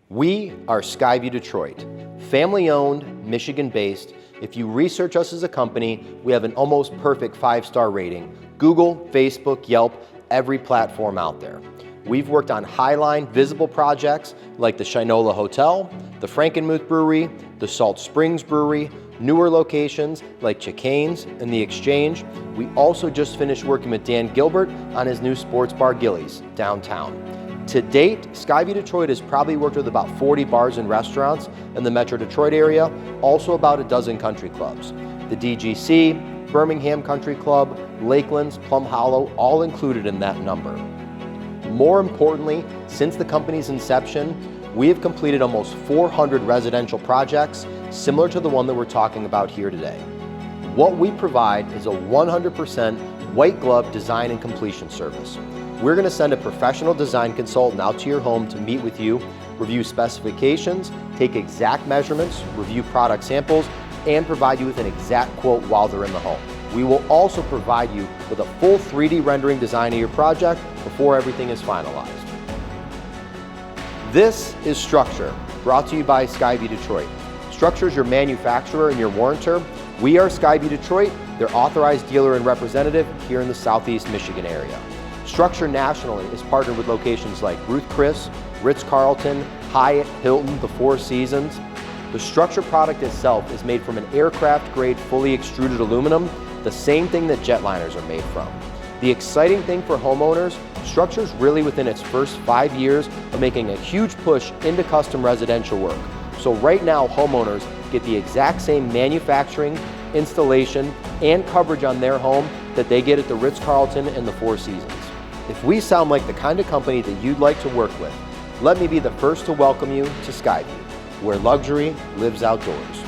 We are Skyview Detroit, family-owned, Michigan-based. If you research us as a company, we have an almost perfect 5-star rating. Google, Facebook, Yelp, every platform out there. We've worked on highline, visible projects like the Shinola Hotel, the Frankenmuth Brewery, the Salt Springs Brewery, newer locations like Chicane's and the Exchange. We also just finished working with Dan Gilbert on his new sports bar Gillies downtown. To date, Skyview Detroit has probably worked with about 40 bars and restaurants in the Metro Detroit area, also about a dozen country clubs. The DGC, Birmingham Country Club, Lakelands, Plum Hollow, all included in that number. More importantly, since the company's inception, we have completed almost 400 residential projects similar to the one that we're talking about here today. What we provide is a 100% white glove design and completion service. We're going to send a professional design consultant out to your home to meet with you, review specifications, take exact measurements, review product samples, and provide you with an exact quote while they're in the home. We will also provide you with a full 3D rendering design of your project before everything is finalized. This is StruXure, brought to you by Skyview Detroit. StruXure is your manufacturer and your warrantor. We are Skyview Detroit, their authorized dealer and representative here in the Southeast Michigan area. StruXure nationally is partnered with locations like Ruth Chris, Ritz-Carlton, Hyatt, Hilton, the Four Seasons. The StruXure product itself is made from an aircraft-grade fully extruded aluminum, the same thing that jetliners are made from. The exciting thing for homeowners, StruXure is really within its first 5 years of making a huge push into custom residential work. So right now, homeowners get the exact same manufacturing, installation, and coverage on their home that they get at the Ritz-Carlton and the Four Seasons. If we sound like the kind of company that you'd like to work with, let me be the first to welcome you to Skyview, where luxury lives outdoors.